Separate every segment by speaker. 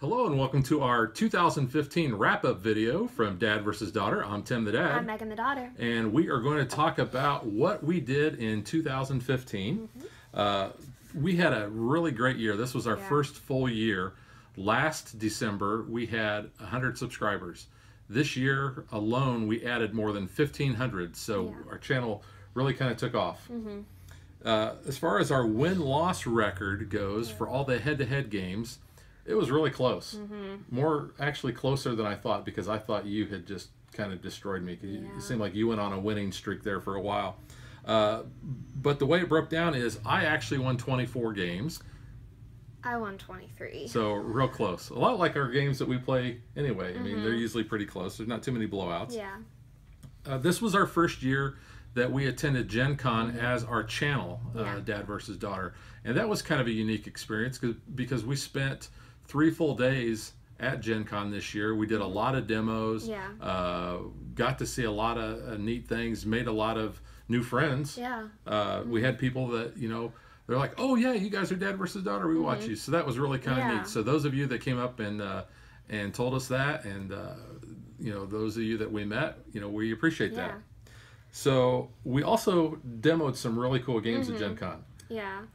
Speaker 1: Hello and welcome to our 2015 wrap-up video from Dad vs. Daughter. I'm Tim the Dad.
Speaker 2: I'm Megan the daughter.
Speaker 1: And we are going to talk about what we did in 2015. We had a really great year. This was our first full year. Last December, we had 100 subscribers. This year alone, we added more than 1,500. So our channel really kind of took off. As far as our win-loss record goes for all the head-to-head games, it was really close. More actually closer than I thought, because I thought you had just kind of destroyed me. It seemed like you went on a winning streak there for a while. But the way it broke down is I actually won 24 games.
Speaker 2: I won 23.
Speaker 1: So real close. A lot like our games that we play anyway. I mean, they're usually pretty close. There's not too many blowouts.
Speaker 2: Yeah.
Speaker 1: This was our first year that we attended Gen Con as our channel, Dad vs. Daughter. And that was kind of a unique experience because we spent 3 full days at Gen Con this year. We did a lot of demos, got to see a lot of neat things, made a lot of new friends. We had people that, you know, they're like, oh yeah, you guys are Dad vs. Daughter, we watch you. So that was really kind of neat. So those of you that came up and told us that, and you know, those of you that we met, you know, we appreciate that. So we also demoed some really cool games at Gen Con.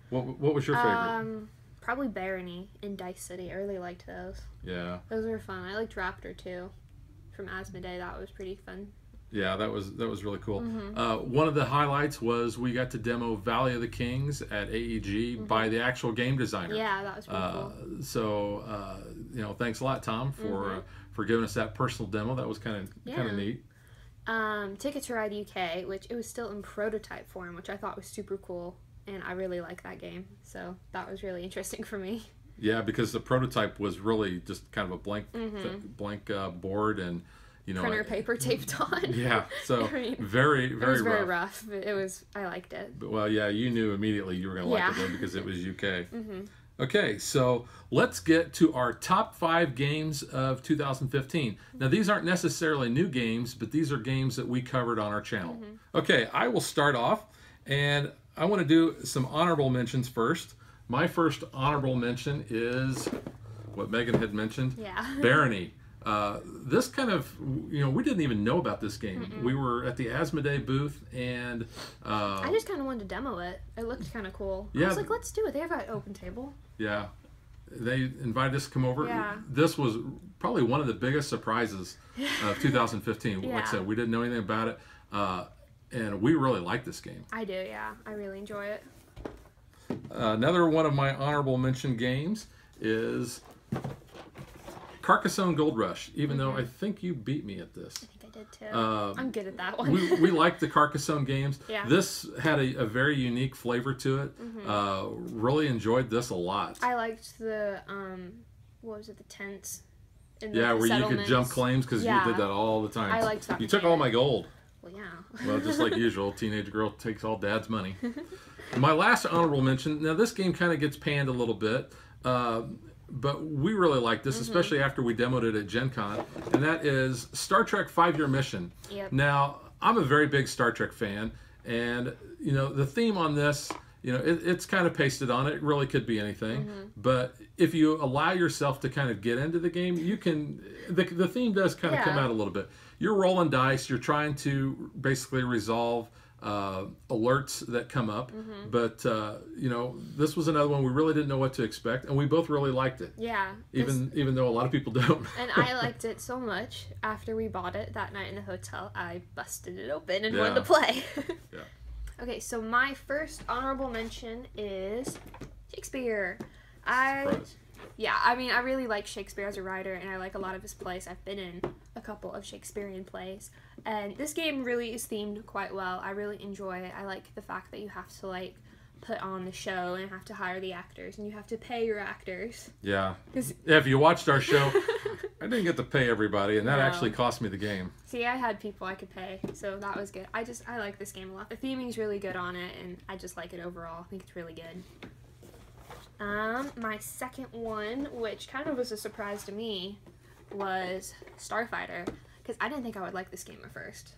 Speaker 1: What was your favorite?
Speaker 2: Probably Barony in Dice City. I really liked those.
Speaker 1: Yeah.
Speaker 2: Those were fun. I liked Raptor too, from Asmodee. That was pretty fun.
Speaker 1: Yeah, that was really cool. One of the highlights was we got to demo Valley of the Kings at AEG by the actual game designer.
Speaker 2: Yeah, that was pretty cool.
Speaker 1: So you know, thanks a lot, Tom, for giving us that personal demo. That was kind of neat.
Speaker 2: Ticket to Ride UK, which it was still in prototype form, which I thought was super cool. And I really like that game, so that was really interesting for me.
Speaker 1: Yeah, because the prototype was really just kind of a blank board, and you know,
Speaker 2: printer paper taped on.
Speaker 1: Yeah, so
Speaker 2: I mean,
Speaker 1: very
Speaker 2: it was very rough, but it was. I liked it.
Speaker 1: But, well, yeah, you knew immediately you were going to like it though, because it was UK. Okay, so let's get to our top 5 games of 2015. Now, these aren't necessarily new games, but these are games that we covered on our channel. Okay, I will start off, and I want to do some honorable mentions first. My first honorable mention is what Megan had mentioned, Barony. This kind of, you know, we didn't even know about this game. We were at the Asmodee booth, and
Speaker 2: I just kind of wanted to demo it. It looked kind of cool. I was like, let's do it. They have an open table. Yeah.
Speaker 1: They invited us to come over. This was probably one of the biggest surprises of 2015. Like I said, we didn't know anything about it. And we really like this game.
Speaker 2: I do, yeah. I really enjoy it.
Speaker 1: Another one of my honorable mention games is Carcassonne Gold Rush, even though I think you beat me at this.
Speaker 2: I think I did too. I'm good at that one.
Speaker 1: we like the Carcassonne games. This had a very unique flavor to it. Really enjoyed this a lot.
Speaker 2: I liked the, what was it, the tents?
Speaker 1: Yeah, where you could jump claims, because you did that all the time.
Speaker 2: I liked that.
Speaker 1: You took all my gold.
Speaker 2: Well, yeah.
Speaker 1: Well, just like usual, teenage girl takes all Dad's money. My last honorable mention, now this game kind of gets panned a little bit, but we really like this, especially after we demoed it at Gen Con, and that is Star Trek 5-Year Mission. Now, I'm a very big Star Trek fan, and, you know, the theme on this, you know, it's kind of pasted on it. It really could be anything. But if you allow yourself to kind of get into the game, you can, the theme does kind of come out a little bit. You're rolling dice. You're trying to basically resolve alerts that come up. But, you know, this was another one we really didn't know what to expect. And we both really liked it.
Speaker 2: Yeah.
Speaker 1: Even though a lot of people don't.
Speaker 2: And I liked it so much. After we bought it that night in the hotel, I busted it open and wanted to play. Okay, so my first honorable mention is Shakespeare. Yeah, I mean, I really like Shakespeare as a writer, and I like a lot of his plays. I've been in a couple of Shakespearean plays, and this game really is themed quite well. I really enjoy it. I like the fact that you have to, like, put on the show and have to hire the actors, and you have to pay your actors. Yeah,
Speaker 1: if you watched our show, I didn't get to pay everybody, and that actually cost me the game.
Speaker 2: See, I had people I could pay, so that was good. I like this game a lot. The theming's really good on it, and I just like it overall. I think it's really good. My second one, which kind of was a surprise to me, was Starfighter, because I didn't think I would like this game at first.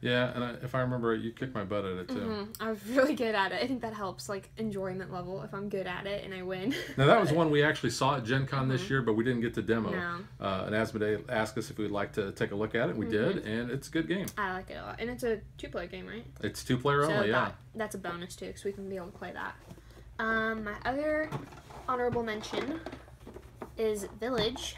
Speaker 1: Yeah, and if I remember, you kicked my butt at it too.
Speaker 2: I was really good at it. I think that helps, like, enjoyment level if I'm good at it and I win.
Speaker 1: Now, that was one we actually saw at Gen Con this year, but we didn't get to demo.
Speaker 2: No.
Speaker 1: And Asmodee asked us if we'd like to take a look at it. We did, and it's a good game.
Speaker 2: I like it a lot. And it's a 2-player game, right?
Speaker 1: It's 2-player only, yeah.
Speaker 2: That's a bonus, too, because we can be able to play that. My other honorable mention is Village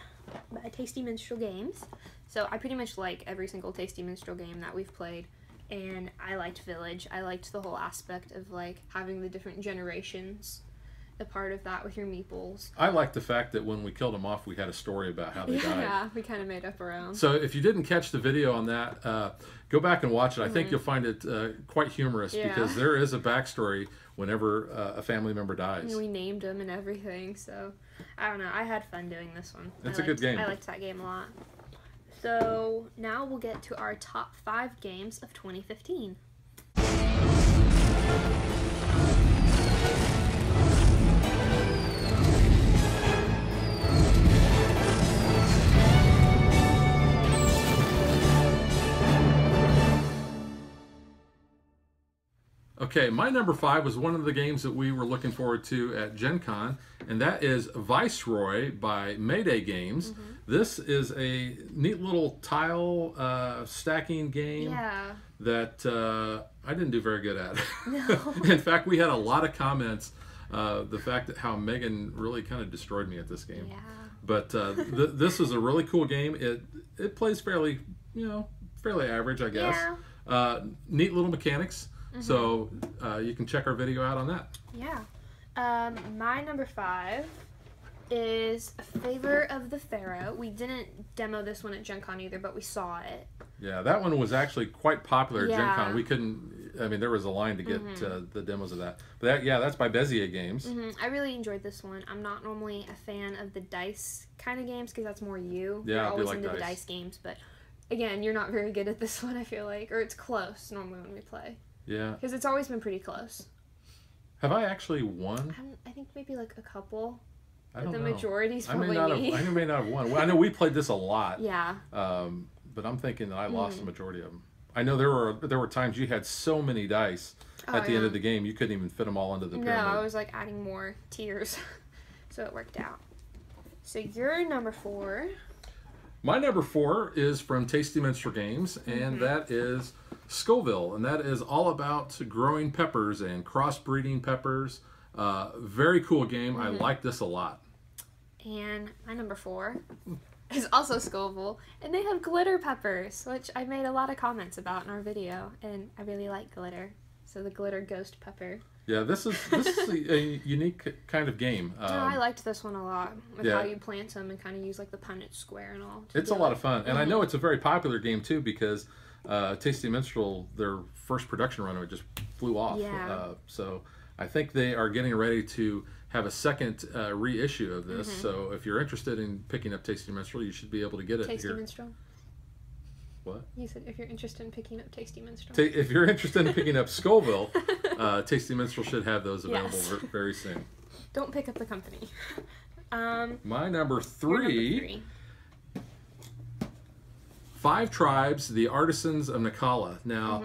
Speaker 2: by Tasty Minstrel Games. So I pretty much like every single Tasty Minstrel game that we've played, and I liked Village. I liked the whole aspect of, like, having the different generations a part of that with your meeples.
Speaker 1: I like the fact that when we killed them off, we had a story about how they died.
Speaker 2: Yeah, we kind of made up our own.
Speaker 1: So if you didn't catch the video on that, go back and watch it. I think you'll find it quite humorous because there is a backstory whenever a family member dies.
Speaker 2: And we named them and everything, so I don't know. I had fun doing this one.
Speaker 1: It's a good game.
Speaker 2: I liked that game a lot. So now we'll get to our top 5 games of 2015.
Speaker 1: Okay, my number 5 was one of the games that we were looking forward to at Gen Con, and that is Viceroy by Mayday Games. This is a neat little tile stacking game that I didn't do very good at.
Speaker 2: No.
Speaker 1: In fact, we had a lot of comments. The fact that how Megan really kind of destroyed me at this game.
Speaker 2: Yeah.
Speaker 1: But this is a really cool game. It plays fairly, fairly average, I guess.
Speaker 2: Yeah.
Speaker 1: Neat little mechanics. So you can check our video out on that.
Speaker 2: Yeah. My number 5 is Favor of the Pharaoh. We didn't demo this one at Gen Con either, but we saw it.
Speaker 1: Yeah, that one was actually quite popular at Gen Con. We couldn't, there was a line to get the demos of that. But that's by Bezier Games.
Speaker 2: I really enjoyed this one. I'm not normally a fan of the dice kind of games because that's more you.
Speaker 1: Yeah,
Speaker 2: You're
Speaker 1: I do
Speaker 2: always
Speaker 1: like
Speaker 2: into
Speaker 1: dice.
Speaker 2: the dice games, but again, you're not very good at this one, I feel like. Or it's close normally when we play.
Speaker 1: Yeah.
Speaker 2: Because it's always been pretty close.
Speaker 1: Have I actually won?
Speaker 2: I think maybe like a couple.
Speaker 1: I don't know.
Speaker 2: The majority's probably
Speaker 1: me. I may not have won. Well, I know we played this a lot.
Speaker 2: Yeah.
Speaker 1: But I'm thinking that I lost the majority of them. I know there were times you had so many dice at the end of the game you couldn't even fit them all into the pyramid.
Speaker 2: No, I was like adding more tiers, so it worked out. So your number 4.
Speaker 1: My number 4 is from Tasty Minstrel Games, and that is Scoville, and that is all about growing peppers and crossbreeding peppers. Very cool game. I like this a lot.
Speaker 2: And my number 4 is also Scoville, and they have glitter peppers, which I made a lot of comments about in our video, and I really like glitter. So the glitter ghost pepper.
Speaker 1: Yeah, this is a unique kind of game.
Speaker 2: I liked this one a lot, with how you plant them and kind of use like the Punnett square and all.
Speaker 1: It's a lot of fun, and I know it's a very popular game too because Tasty Minstrel, their first production run, it just flew off.
Speaker 2: Yeah.
Speaker 1: So I think they are getting ready to have a second reissue of this. So if you're interested in picking up Tasty Minstrel, you should be able to get it
Speaker 2: Tasty
Speaker 1: here.
Speaker 2: Minstrel?
Speaker 1: What?
Speaker 2: You said if you're interested in picking up Tasty Minstrel.
Speaker 1: If you're interested in picking up Scoville, Tasty Minstrel should have those available very soon.
Speaker 2: Don't pick up the company.
Speaker 1: My number 3. 5 Tribes, the Artisans of Nacala. Now,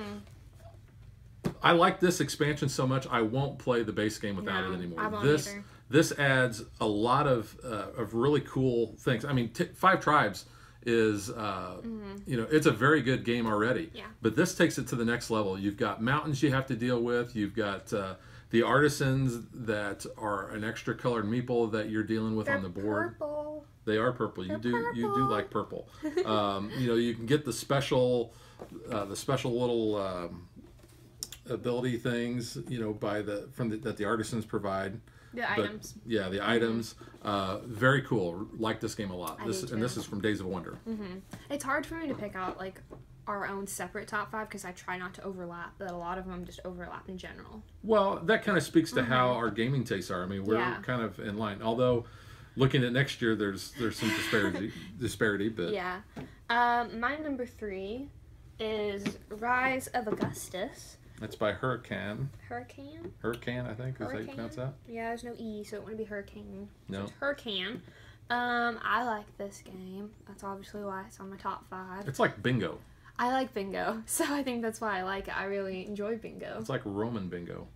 Speaker 1: I like this expansion so much, I won't play the base game without it anymore.
Speaker 2: I won't either.
Speaker 1: This adds a lot of really cool things. I mean, 5 Tribes is, it's a very good game already.
Speaker 2: Yeah.
Speaker 1: But this takes it to the next level. You've got mountains you have to deal with. You've got the artisans that are an extra colored meeple that you're dealing with on the board.
Speaker 2: Purple.
Speaker 1: They are purple. You do like purple. You can get the special little ability things, that the artisans provide.
Speaker 2: Items.
Speaker 1: Yeah, the items. Very cool. Like this game a lot. This is from Days of Wonder.
Speaker 2: It's hard for me to pick out like our own separate top 5 because I try not to overlap, but a lot of them just overlap in general.
Speaker 1: Well, that kind of speaks to how our gaming tastes are. I mean, we're kind of in line. Although, looking at next year, there's some disparity, but
Speaker 2: yeah. My number 3 is Rise of Augustus.
Speaker 1: That's by Hurricane.
Speaker 2: Hurricane,
Speaker 1: I think, is how you pronounce that?
Speaker 2: Yeah, there's no E, so it wouldn't be Hurricane.
Speaker 1: No.
Speaker 2: So it's Hurricane. I like this game. That's obviously why it's on my top 5.
Speaker 1: It's like bingo.
Speaker 2: I like bingo, so I think that's why I like it. I really enjoy bingo.
Speaker 1: It's like Roman bingo.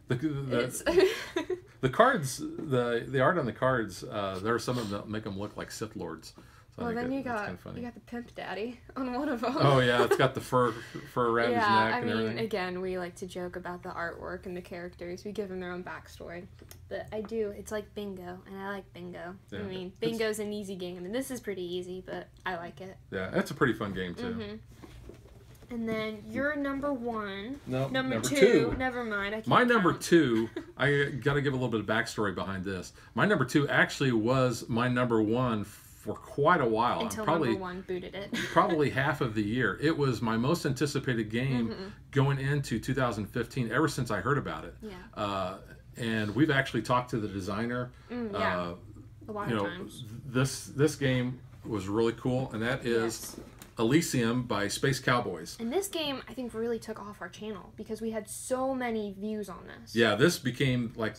Speaker 1: The cards, the art on the cards, there are some of them that make them look like Sith Lords. So
Speaker 2: well, then you got the Pimp Daddy on one of them.
Speaker 1: Oh yeah, it's got the fur around his neck and everything.
Speaker 2: I mean, again, we like to joke about the artwork and the characters. We give them their own backstory. But it's like bingo, and I like bingo. Yeah. I mean, bingo's an easy game, and this is pretty easy, but I like it.
Speaker 1: Yeah, it's a pretty fun game too.
Speaker 2: Mm-hmm. And then your number one.
Speaker 1: No, number
Speaker 2: two.
Speaker 1: two.
Speaker 2: Never mind. I can't
Speaker 1: My
Speaker 2: count.
Speaker 1: number two, I got to give a little bit of backstory behind this. My number two actually was my number one for quite a while.
Speaker 2: Until number one booted it.
Speaker 1: Probably half of the year. It was my most anticipated game going into 2015 ever since I heard about it.
Speaker 2: Yeah.
Speaker 1: And we've actually talked to the designer.
Speaker 2: A lot of times.
Speaker 1: This game was really cool, and that is Elysium by Space Cowboys.
Speaker 2: And this game, I think, really took off our channel because we had so many views on this.
Speaker 1: Yeah, this became like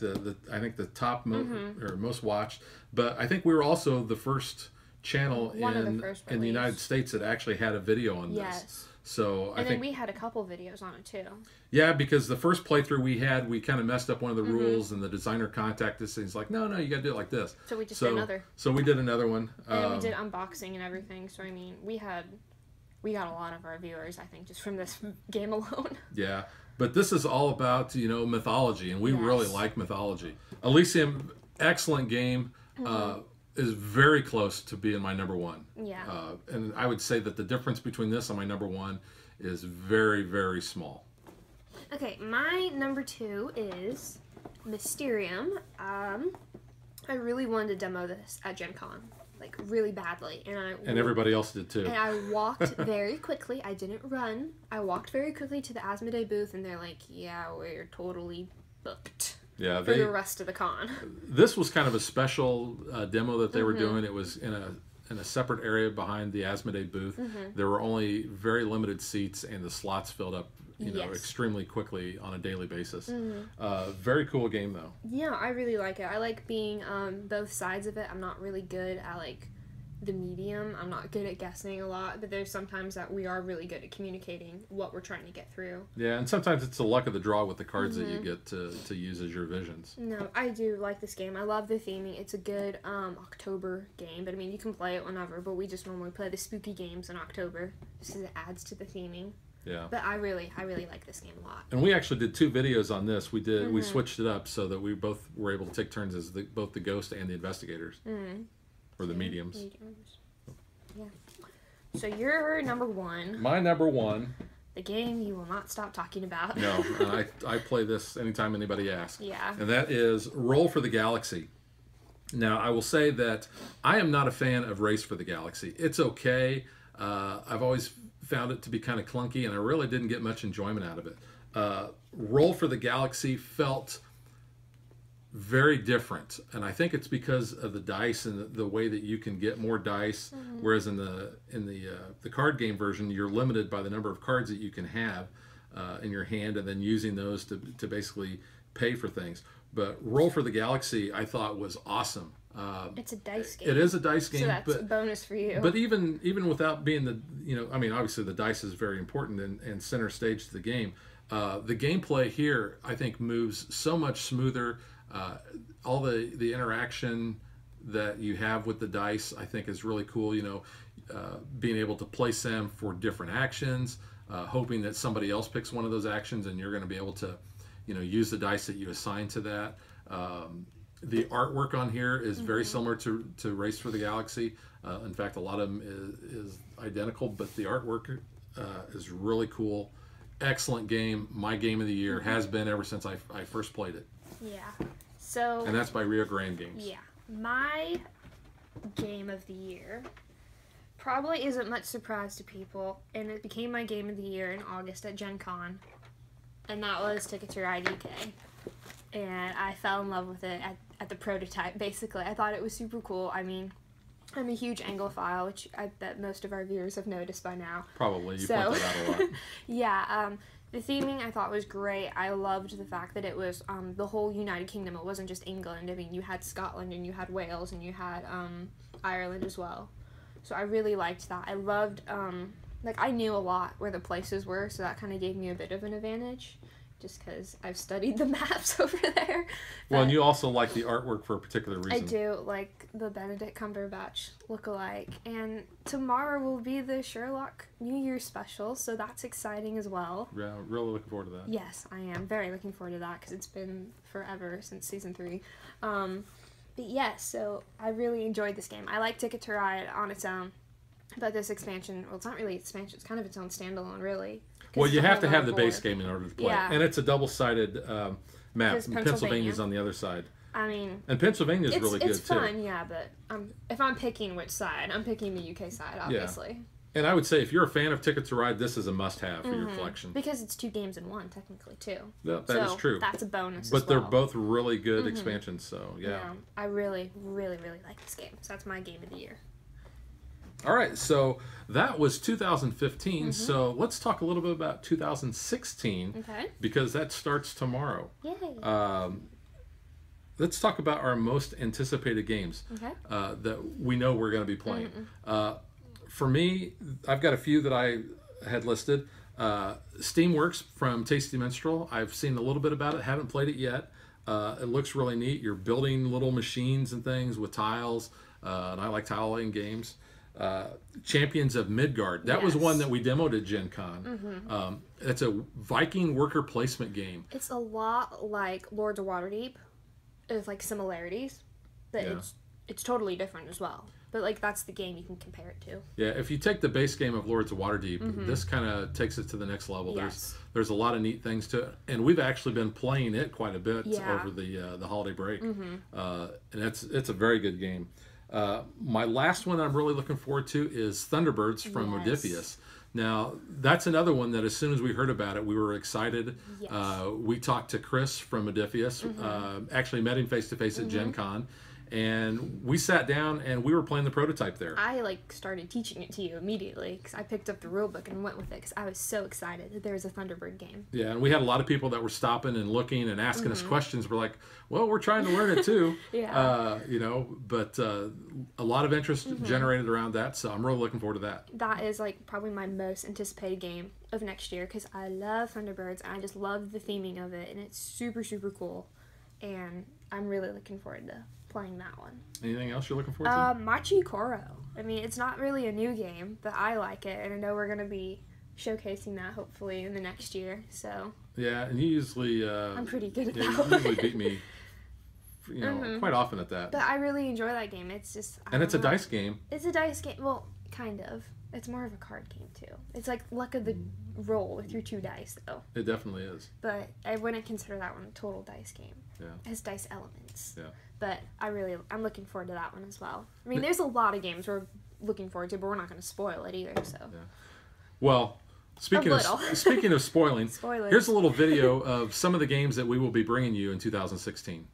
Speaker 1: I think the top or most watched. But I think we were also the first channel in the United States that actually had a video on this.
Speaker 2: Yes.
Speaker 1: So
Speaker 2: then we had a couple videos on it too.
Speaker 1: Yeah, because the first playthrough we kind of messed up one of the rules, and the designer contacted us and he's like, no, you got to do it like this.
Speaker 2: So we just did another.
Speaker 1: So we did another one.
Speaker 2: And we did unboxing and everything. So I mean, we got a lot of our viewers, I think, just from this game alone.
Speaker 1: Yeah, but this is all about mythology, and we really like mythology. Elysium, excellent game. Is very close to being my number one.
Speaker 2: Yeah.
Speaker 1: And I would say that the difference between this and my number one is very, very small.
Speaker 2: Okay, my number two is Mysterium. I really wanted to demo this at Gen Con, like really badly, and
Speaker 1: everybody else did too.
Speaker 2: And I walked very quickly. I didn't run. I walked very quickly to the Asmodee booth, and they're like, "Yeah, we're totally booked."
Speaker 1: Yeah,
Speaker 2: for the rest of the con.
Speaker 1: This was kind of a special demo that they were doing. It was in a separate area behind the Asmodee booth. There were only very limited seats, and the slots filled up, extremely quickly on a daily basis. Very cool game, though.
Speaker 2: Yeah, I really like it. I like being both sides of it. I'm not really good at the medium. I'm not good at guessing a lot, but there's sometimes that we are really good at communicating what we're trying to get through.
Speaker 1: Yeah, and sometimes it's the luck of the draw with the cards that you get to use as your visions.
Speaker 2: No, I do like this game. I love the theming. It's a good October game, but I mean, you can play it whenever, but we just normally play the spooky games in October just because it adds to the theming.
Speaker 1: Yeah.
Speaker 2: But I really like this game a lot.
Speaker 1: And we actually did 2 videos on this. We switched it up so that we both were able to take turns as both the ghost and the investigators. Or the mediums.
Speaker 2: Yeah. So your number one.
Speaker 1: My number one.
Speaker 2: The game you will not stop talking about.
Speaker 1: No, I play this anytime anybody asks.
Speaker 2: Yeah.
Speaker 1: And that is Roll for the Galaxy. Now, I will say that I am not a fan of Race for the Galaxy. It's okay. I've always found it to be kind of clunky, and I really didn't get much enjoyment out of it. Roll for the Galaxy felt very different, and I think it's because of the dice and the way that you can get more dice, whereas in the card game version you're limited by the number of cards that you can have in your hand, and then using those to basically pay for things. But Roll for the Galaxy I thought was awesome.
Speaker 2: It's a dice game.
Speaker 1: It is a dice game,
Speaker 2: so that's a bonus for you.
Speaker 1: But even without being I mean, obviously the dice is very important and center stage to the game. The gameplay here I think moves so much smoother. All the interaction that you have with the dice, I think, is really cool. Being able to place them for different actions, hoping that somebody else picks one of those actions, and you're going to be able to, use the dice that you assign to that. The artwork on here is very similar to Race for the Galaxy. In fact, a lot of them is identical, but the artwork is really cool. Excellent game. My game of the year has been ever since I first played it.
Speaker 2: Yeah. So.
Speaker 1: And that's by Rio Grande Games.
Speaker 2: Yeah. My game of the year probably isn't much surprise to people, and it became my game of the year in August at Gen Con, and that was Ticket to Ride UK. And I fell in love with it at the prototype, basically. I thought it was super cool. I mean, I'm a huge Anglophile, which I bet most of our viewers have noticed by now.
Speaker 1: Probably. You point that out a lot.
Speaker 2: Yeah. The theming I thought was great. I loved the fact that it was the whole United Kingdom. It wasn't just England. I mean, you had Scotland and you had Wales and you had Ireland as well. So I really liked that. I loved like, I knew a lot where the places were, so that kind of gave me a bit of an advantage, just because I've studied the maps over there.
Speaker 1: Well, and you also like the artwork for a particular reason.
Speaker 2: I do, like the Benedict Cumberbatch look-alike. And tomorrow will be the Sherlock New Year's special, so that's exciting as well.
Speaker 1: Yeah, really looking forward to that.
Speaker 2: Yes, I am very looking forward to that, because it's been forever since season 3. But yes, so I really enjoyed this game. I like Ticket to Ride on its own, but this expansion, well, it's not really expansion, it's kind of its own standalone, really.
Speaker 1: Well, you have to have the base game in order to play.
Speaker 2: Yeah.
Speaker 1: And it's a double-sided map. Pennsylvania's on the other side.
Speaker 2: I mean...
Speaker 1: And Pennsylvania's really good, too.
Speaker 2: It's fun, yeah, but if I'm picking which side, I'm picking the UK side, obviously.
Speaker 1: Yeah. And I would say, if you're a fan of Ticket to Ride, this is a must-have for your collection.
Speaker 2: Because it's 2 games in 1, technically, too.
Speaker 1: Yeah, that is true.
Speaker 2: That's a bonus
Speaker 1: But
Speaker 2: as well.
Speaker 1: they're both really good expansions, so yeah.
Speaker 2: I really, really, really like this game. So that's my game of the year.
Speaker 1: All right, so that was 2015. So let's talk a little bit about 2016.
Speaker 2: Okay.
Speaker 1: Because that starts tomorrow.
Speaker 2: Yay.
Speaker 1: Let's talk about our most anticipated games that we know we're going to be playing. For me, I've got a few that I had listed. Steamworks from Tasty Minstrel. I've seen a little bit about it, haven't played it yet. It looks really neat. You're building little machines and things with tiles, and I like tile laying games. Champions of Midgard. That was one that we demoed at Gen Con. It's a Viking worker placement game.
Speaker 2: It's a lot like Lords of Waterdeep. There's like similarities, but it's totally different as well. But like that's the game you can compare it to. Yeah,
Speaker 1: if you take the base game of Lords of Waterdeep, this kind of takes it to the next level.
Speaker 2: Yes.
Speaker 1: There's a lot of neat things to it, and we've actually been playing it quite a bit over the holiday break, and it's a very good game. My last one I'm really looking forward to is Thunderbirds from Modiphius. Now, that's another one that as soon as we heard about it, we were excited.
Speaker 2: Yes.
Speaker 1: We talked to Chris from Modiphius, actually met him face-to-face at Gen Con, and we sat down and we were playing the prototype there.
Speaker 2: I like started teaching it to you immediately because I picked up the rule book and went with it because I was so excited that there was a Thunderbird game.
Speaker 1: Yeah, and we had a lot of people that were stopping and looking and asking us questions. We're like, well, we're trying to learn it too. You know, but a lot of interest generated around that, so I'm really looking forward to that.
Speaker 2: That is like probably my most anticipated game of next year because I love Thunderbirds and I just love the theming of it, and it's super, super cool, and I'm really looking forward to playing that one.
Speaker 1: Anything else you're looking forward to?
Speaker 2: Machi Koro. I mean, it's not really a new game, but I like it, and I know we're going to be showcasing that hopefully in the next year, so.
Speaker 1: Yeah, and you usually...
Speaker 2: I'm pretty good at that
Speaker 1: you
Speaker 2: one.
Speaker 1: usually beat me, you know, quite often at that.
Speaker 2: But I really enjoy that game. It's just...
Speaker 1: And it's a dice game.
Speaker 2: It's a dice game. Well, kind of. It's more of a card game, too. It's like luck of the roll with your 2 dice, though.
Speaker 1: It definitely is.
Speaker 2: But I wouldn't consider that one a total dice game.
Speaker 1: Yeah.
Speaker 2: It has dice elements.
Speaker 1: Yeah.
Speaker 2: But I'm looking forward to that one as well. I mean, there's a lot of games we're looking forward to, but we're not going to spoil it either, so. Yeah.
Speaker 1: Well, speaking of spoiling, here's a little video of some of the games that we will be bringing you in 2016.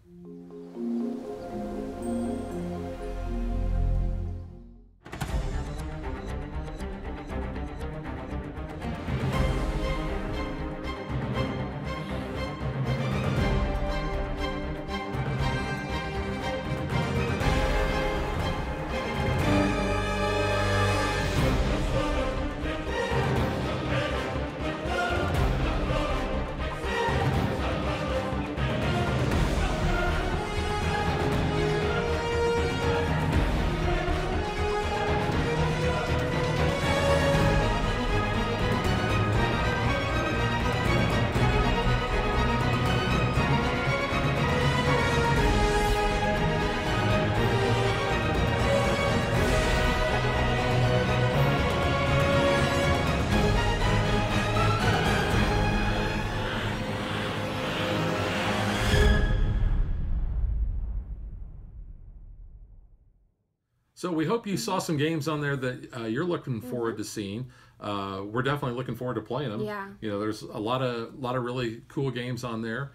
Speaker 1: So we hope you saw some games on there that you're looking forward to seeing. We're definitely looking forward to playing them.
Speaker 2: Yeah.
Speaker 1: You know, there's a lot of really cool games on there.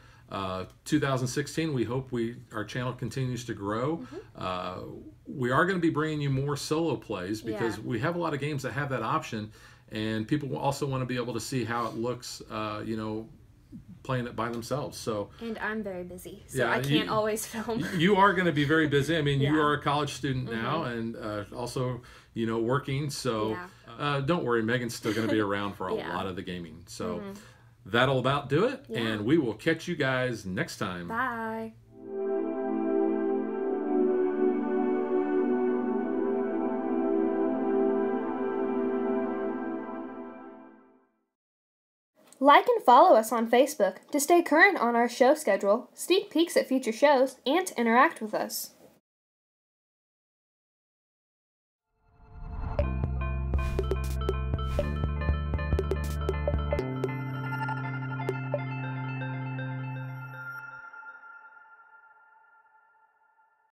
Speaker 1: 2016, we hope our channel continues to grow. We are going to be bringing you more solo plays because we have a lot of games that have that option, and people will also want to be able to see how it looks, you know, playing it by themselves. So, and
Speaker 2: I'm very busy, so I can't always film.
Speaker 1: You are going to be very busy. I mean, you are a college student now, and also, you know, working. So don't worry, Megan's still going to be around for a lot of the gaming. So that'll about do it, and we will catch you guys next time.
Speaker 2: Bye. Like and follow us on Facebook to stay current on our show schedule, sneak peeks at future shows, and to interact with us.